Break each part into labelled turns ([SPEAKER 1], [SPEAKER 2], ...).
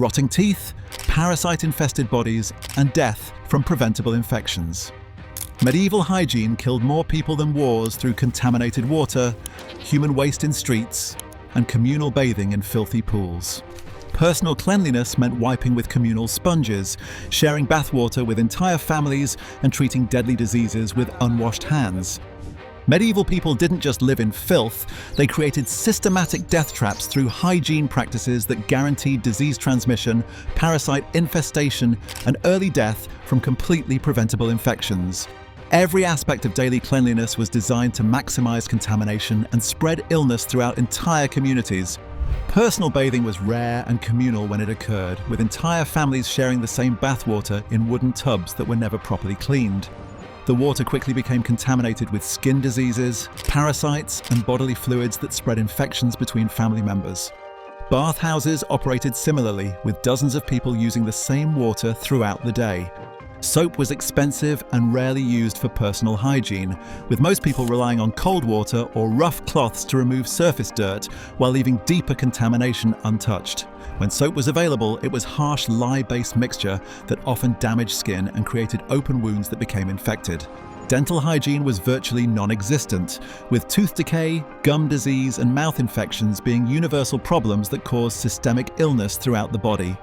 [SPEAKER 1] rotting teeth, parasite-infested bodies, and death from preventable infections. Medieval hygiene killed more people than wars through contaminated water, human waste in streets, and communal bathing in filthy pools. Personal cleanliness meant wiping with communal sponges, sharing bathwater with entire families, and treating deadly diseases with unwashed hands. Medieval people didn't just live in filth, they created systematic death traps through hygiene practices that guaranteed disease transmission, parasite infestation, and early death from completely preventable infections. Every aspect of daily cleanliness was designed to maximize contamination and spread illness throughout entire communities. Personal bathing was rare and communal when it occurred, with entire families sharing the same bathwater in wooden tubs that were never properly cleaned. The water quickly became contaminated with skin diseases, parasites, and bodily fluids that spread infections between family members. Bathhouses operated similarly, with dozens of people using the same water throughout the day. Soap was expensive and rarely used for personal hygiene, with most people relying on cold water or rough cloths to remove surface dirt while leaving deeper contamination untouched. When soap was available, it was harsh lye-based mixture that often damaged skin and created open wounds that became infected. Dental hygiene was virtually non-existent, with tooth decay, gum disease, and mouth infections being universal problems that caused systemic illness throughout the body.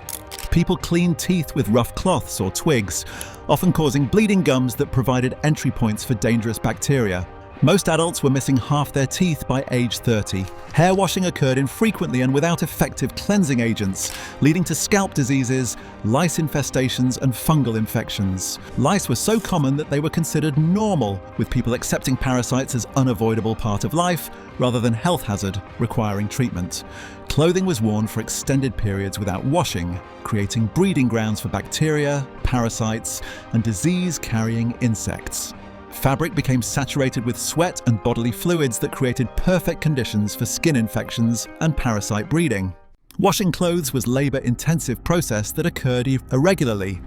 [SPEAKER 1] People cleaned teeth with rough cloths or twigs, often causing bleeding gums that provided entry points for dangerous bacteria. Most adults were missing half their teeth by age 30. Hair washing occurred infrequently and without effective cleansing agents, leading to scalp diseases, lice infestations, and fungal infections. Lice were so common that they were considered normal, with people accepting parasites as unavoidable part of life rather than health hazard requiring treatment. Clothing was worn for extended periods without washing, creating breeding grounds for bacteria, parasites, and disease-carrying insects. Fabric became saturated with sweat and bodily fluids that created perfect conditions for skin infections and parasite breeding. Washing clothes was a labor-intensive process that occurred irregularly.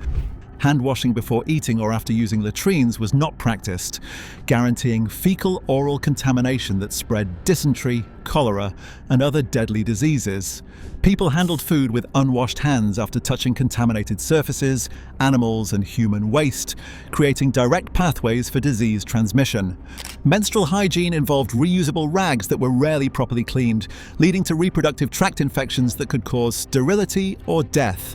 [SPEAKER 1] Hand washing before eating or after using latrines was not practiced, guaranteeing fecal-oral contamination that spread dysentery, cholera, and other deadly diseases. People handled food with unwashed hands after touching contaminated surfaces, animals, and human waste, creating direct pathways for disease transmission. Menstrual hygiene involved reusable rags that were rarely properly cleaned, leading to reproductive tract infections that could cause sterility or death.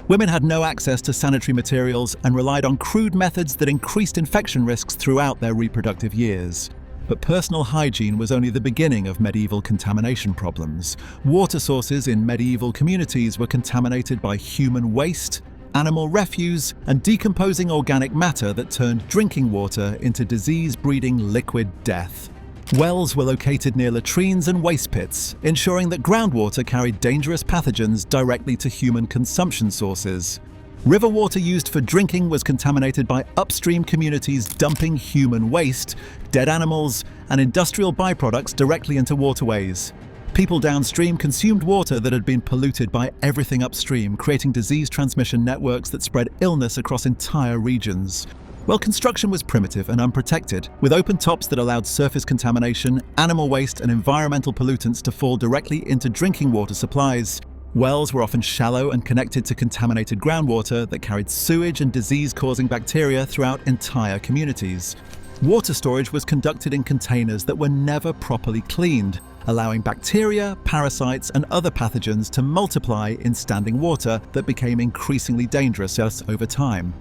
[SPEAKER 1] Women had no access to sanitary materials and relied on crude methods that increased infection risks throughout their reproductive years. But personal hygiene was only the beginning of medieval contamination problems. Water sources in medieval communities were contaminated by human waste, animal refuse, and decomposing organic matter that turned drinking water into disease-breeding liquid death. Wells were located near latrines and waste pits, ensuring that groundwater carried dangerous pathogens directly to human consumption sources. River water used for drinking was contaminated by upstream communities dumping human waste, dead animals, and industrial byproducts directly into waterways. People downstream consumed water that had been polluted by everything upstream, creating disease transmission networks that spread illness across entire regions. Well, construction was primitive and unprotected, with open tops that allowed surface contamination, animal waste, and environmental pollutants to fall directly into drinking water supplies. Wells were often shallow and connected to contaminated groundwater that carried sewage and disease-causing bacteria throughout entire communities. Water storage was conducted in containers that were never properly cleaned, allowing bacteria, parasites, and other pathogens to multiply in standing water that became increasingly dangerous over time.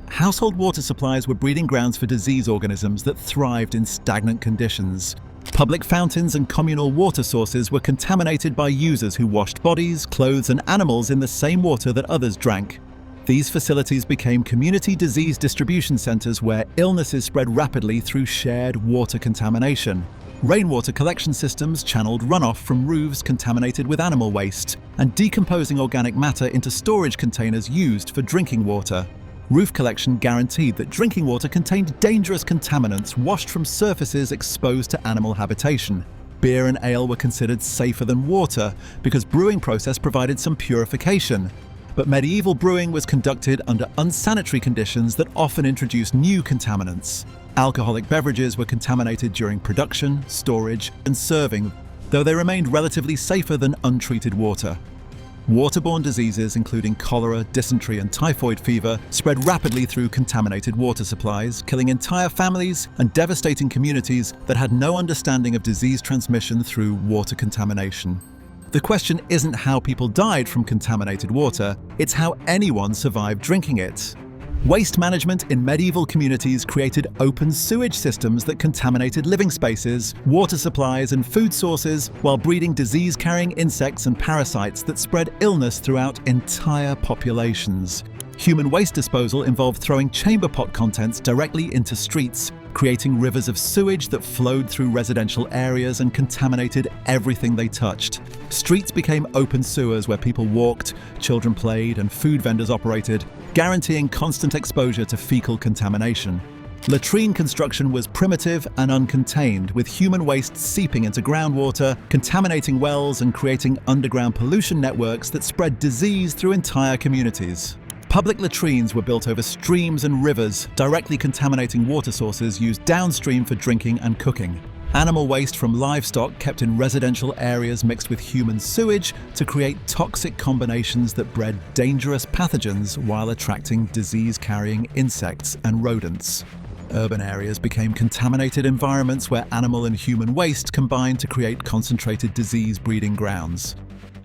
[SPEAKER 1] Household water supplies were breeding grounds for disease organisms that thrived in stagnant conditions. Public fountains and communal water sources were contaminated by users who washed bodies, clothes, and animals in the same water that others drank. These facilities became community disease distribution centers where illnesses spread rapidly through shared water contamination. Rainwater collection systems channeled runoff from roofs contaminated with animal waste and decomposing organic matter into storage containers used for drinking water. Roof collection guaranteed that drinking water contained dangerous contaminants washed from surfaces exposed to animal habitation. Beer and ale were considered safer than water because brewing process provided some purification. But medieval brewing was conducted under unsanitary conditions that often introduced new contaminants. Alcoholic beverages were contaminated during production, storage, and serving, though they remained relatively safer than untreated water. Waterborne diseases, including cholera, dysentery, and typhoid fever, spread rapidly through contaminated water supplies, killing entire families and devastating communities that had no understanding of disease transmission through water contamination. The question isn't how people died from contaminated water, it's how anyone survived drinking it. Waste management in medieval communities created open sewage systems that contaminated living spaces, water supplies, and food sources, while breeding disease-carrying insects and parasites that spread illness throughout entire populations. Human waste disposal involved throwing chamber pot contents directly into streets, creating rivers of sewage that flowed through residential areas and contaminated everything they touched. Streets became open sewers where people walked, children played, and food vendors operated, guaranteeing constant exposure to fecal contamination. Latrine construction was primitive and uncontained, with human waste seeping into groundwater, contaminating wells, and creating underground pollution networks that spread disease through entire communities. Public latrines were built over streams and rivers, directly contaminating water sources used downstream for drinking and cooking. Animal waste from livestock kept in residential areas mixed with human sewage to create toxic combinations that bred dangerous pathogens while attracting disease-carrying insects and rodents. Urban areas became contaminated environments where animal and human waste combined to create concentrated disease breeding grounds.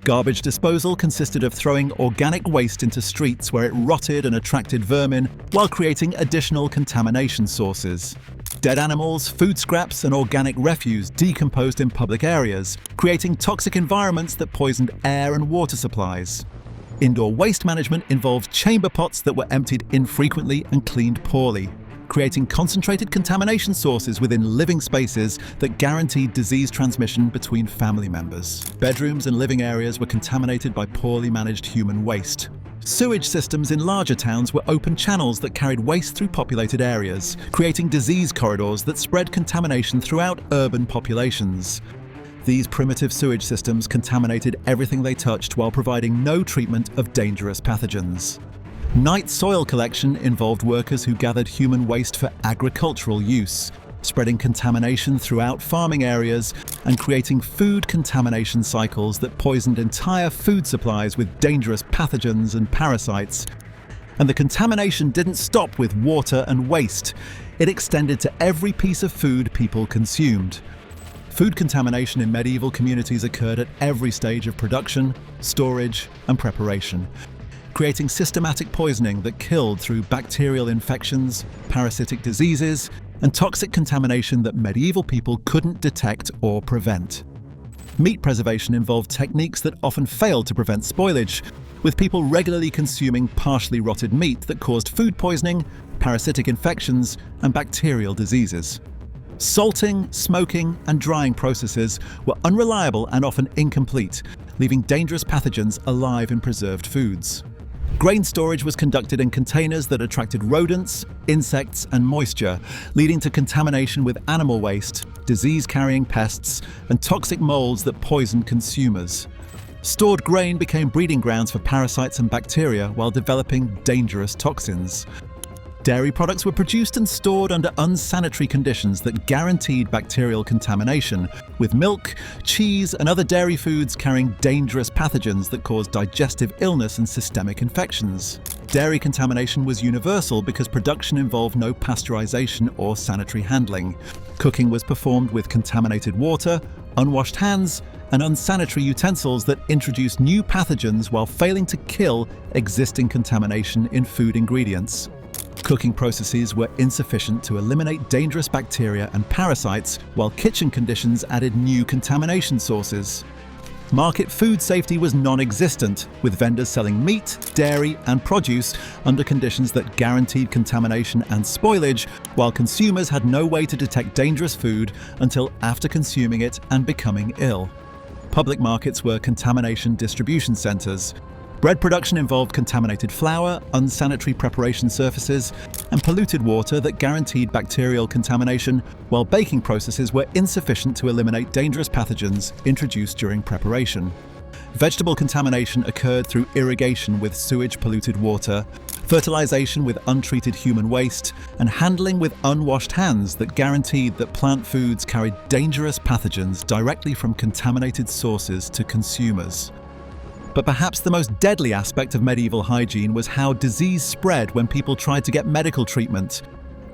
[SPEAKER 1] Garbage disposal consisted of throwing organic waste into streets where it rotted and attracted vermin while creating additional contamination sources. Dead animals, food scraps, and organic refuse decomposed in public areas, creating toxic environments that poisoned air and water supplies. Indoor waste management involved chamber pots that were emptied infrequently and cleaned poorly, creating concentrated contamination sources within living spaces that guaranteed disease transmission between family members. Bedrooms and living areas were contaminated by poorly managed human waste. Sewage systems in larger towns were open channels that carried waste through populated areas, creating disease corridors that spread contamination throughout urban populations. These primitive sewage systems contaminated everything they touched while providing no treatment of dangerous pathogens. Night soil collection involved workers who gathered human waste for agricultural use, spreading contamination throughout farming areas and creating food contamination cycles that poisoned entire food supplies with dangerous pathogens and parasites. And the contamination didn't stop with water and waste. It extended to every piece of food people consumed. Food contamination in medieval communities occurred at every stage of production, storage, and preparation, creating systematic poisoning that killed through bacterial infections, parasitic diseases, and toxic contamination that medieval people couldn't detect or prevent. Meat preservation involved techniques that often failed to prevent spoilage, with people regularly consuming partially rotted meat that caused food poisoning, parasitic infections, and bacterial diseases. Salting, smoking, and drying processes were unreliable and often incomplete, leaving dangerous pathogens alive in preserved foods. Grain storage was conducted in containers that attracted rodents, insects, and moisture, leading to contamination with animal waste, disease-carrying pests, and toxic molds that poisoned consumers. Stored grain became breeding grounds for parasites and bacteria while developing dangerous toxins. Dairy products were produced and stored under unsanitary conditions that guaranteed bacterial contamination, with milk, cheese, and other dairy foods carrying dangerous pathogens that caused digestive illness and systemic infections. Dairy contamination was universal because production involved no pasteurization or sanitary handling. Cooking was performed with contaminated water, unwashed hands, and unsanitary utensils that introduced new pathogens while failing to kill existing contamination in food ingredients. Cooking processes were insufficient to eliminate dangerous bacteria and parasites, while kitchen conditions added new contamination sources. Market food safety was non-existent, with vendors selling meat, dairy, and produce under conditions that guaranteed contamination and spoilage, while consumers had no way to detect dangerous food until after consuming it and becoming ill. Public markets were contamination distribution centers. Bread production involved contaminated flour, unsanitary preparation surfaces, and polluted water that guaranteed bacterial contamination, while baking processes were insufficient to eliminate dangerous pathogens introduced during preparation. Vegetable contamination occurred through irrigation with sewage-polluted water, fertilization with untreated human waste, and handling with unwashed hands that guaranteed that plant foods carried dangerous pathogens directly from contaminated sources to consumers. But perhaps the most deadly aspect of medieval hygiene was how disease spread when people tried to get medical treatment.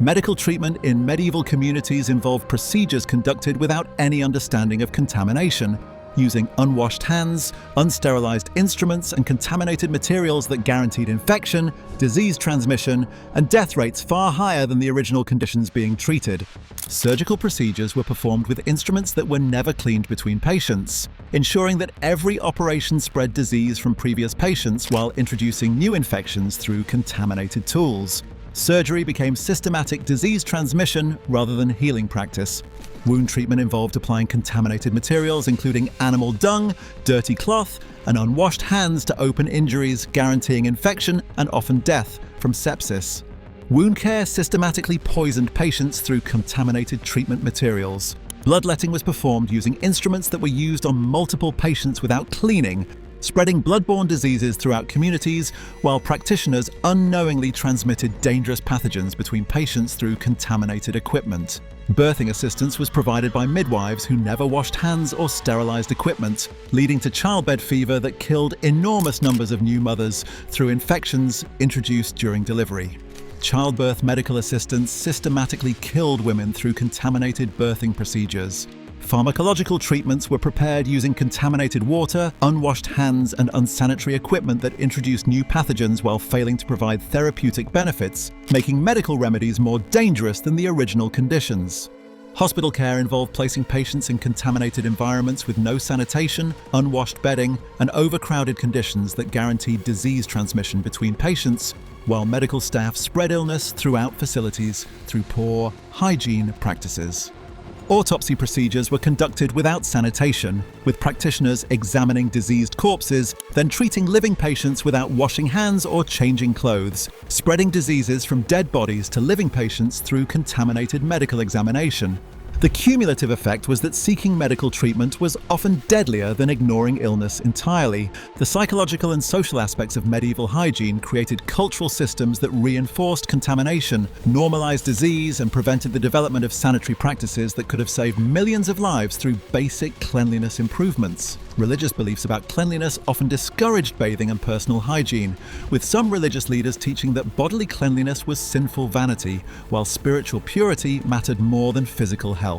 [SPEAKER 1] Medical treatment in medieval communities involved procedures conducted without any understanding of contamination, using unwashed hands, unsterilized instruments, and contaminated materials that guaranteed infection, disease transmission, and death rates far higher than the original conditions being treated. Surgical procedures were performed with instruments that were never cleaned between patients, ensuring that every operation spread disease from previous patients while introducing new infections through contaminated tools. Surgery became systematic disease transmission rather than healing practice. Wound treatment involved applying contaminated materials, including animal dung, dirty cloth, and unwashed hands to open injuries, guaranteeing infection and often death from sepsis. Wound care systematically poisoned patients through contaminated treatment materials. Bloodletting was performed using instruments that were used on multiple patients without cleaning, spreading bloodborne diseases throughout communities, while practitioners unknowingly transmitted dangerous pathogens between patients through contaminated equipment. Birthing assistance was provided by midwives who never washed hands or sterilized equipment, leading to childbed fever that killed enormous numbers of new mothers through infections introduced during delivery. Childbirth medical assistants systematically killed women through contaminated birthing procedures. Pharmacological treatments were prepared using contaminated water, unwashed hands, and unsanitary equipment that introduced new pathogens while failing to provide therapeutic benefits, making medical remedies more dangerous than the original conditions. Hospital care involved placing patients in contaminated environments with no sanitation, unwashed bedding, and overcrowded conditions that guaranteed disease transmission between patients, while medical staff spread illness throughout facilities through poor hygiene practices. Autopsy procedures were conducted without sanitation, with practitioners examining diseased corpses, then treating living patients without washing hands or changing clothes, spreading diseases from dead bodies to living patients through contaminated medical examination. The cumulative effect was that seeking medical treatment was often deadlier than ignoring illness entirely. The psychological and social aspects of medieval hygiene created cultural systems that reinforced contamination, normalized disease, and prevented the development of sanitary practices that could have saved millions of lives through basic cleanliness improvements. Religious beliefs about cleanliness often discouraged bathing and personal hygiene, with some religious leaders teaching that bodily cleanliness was sinful vanity, while spiritual purity mattered more than physical health.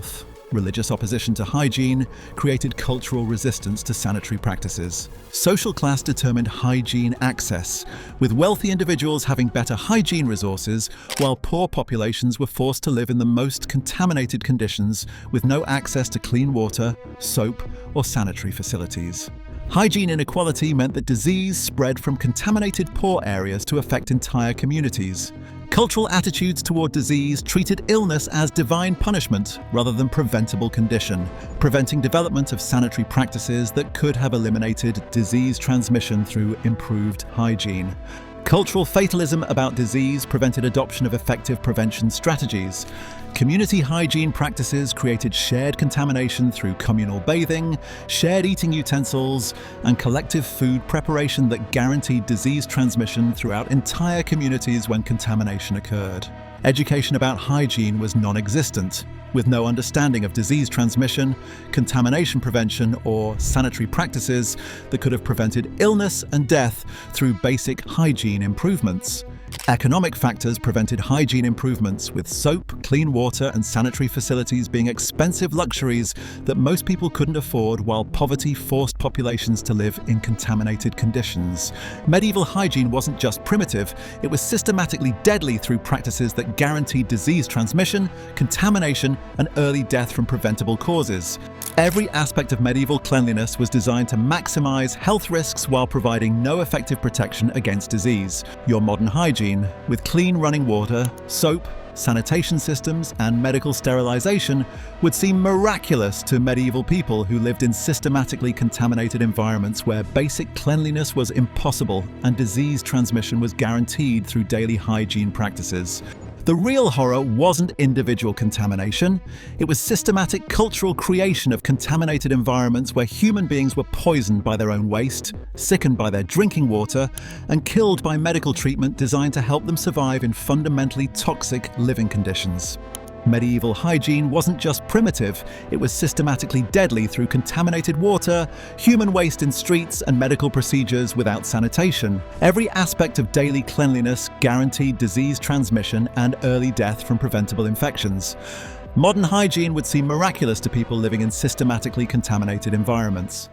[SPEAKER 1] Religious opposition to hygiene created cultural resistance to sanitary practices. Social class determined hygiene access, with wealthy individuals having better hygiene resources, while poor populations were forced to live in the most contaminated conditions with no access to clean water, soap, or sanitary facilities. Hygiene inequality meant that disease spread from contaminated poor areas to affect entire communities. Cultural attitudes toward disease treated illness as divine punishment rather than preventable condition, preventing development of sanitary practices that could have eliminated disease transmission through improved hygiene. Cultural fatalism about disease prevented adoption of effective prevention strategies. Community hygiene practices created shared contamination through communal bathing, shared eating utensils, and collective food preparation that guaranteed disease transmission throughout entire communities when contamination occurred. Education about hygiene was non-existent, with no understanding of disease transmission, contamination prevention, or sanitary practices that could have prevented illness and death through basic hygiene improvements. Economic factors prevented hygiene improvements, with soap, clean water, and sanitary facilities being expensive luxuries that most people couldn't afford, while poverty forced populations to live in contaminated conditions. Medieval hygiene wasn't just primitive, it was systematically deadly through practices that guaranteed disease transmission, contamination, and early death from preventable causes. Every aspect of medieval cleanliness was designed to maximize health risks while providing no effective protection against disease. Your modern hygiene, with clean running water, soap, sanitation systems, and medical sterilization, would seem miraculous to medieval people who lived in systematically contaminated environments where basic cleanliness was impossible and disease transmission was guaranteed through daily hygiene practices. The real horror wasn't individual contamination, it was systematic cultural creation of contaminated environments where human beings were poisoned by their own waste, sickened by their drinking water, and killed by medical treatment designed to help them survive in fundamentally toxic living conditions. Medieval hygiene wasn't just primitive, it was systematically deadly through contaminated water, human waste in streets, and medical procedures without sanitation. Every aspect of daily cleanliness guaranteed disease transmission and early death from preventable infections. Modern hygiene would seem miraculous to people living in systematically contaminated environments.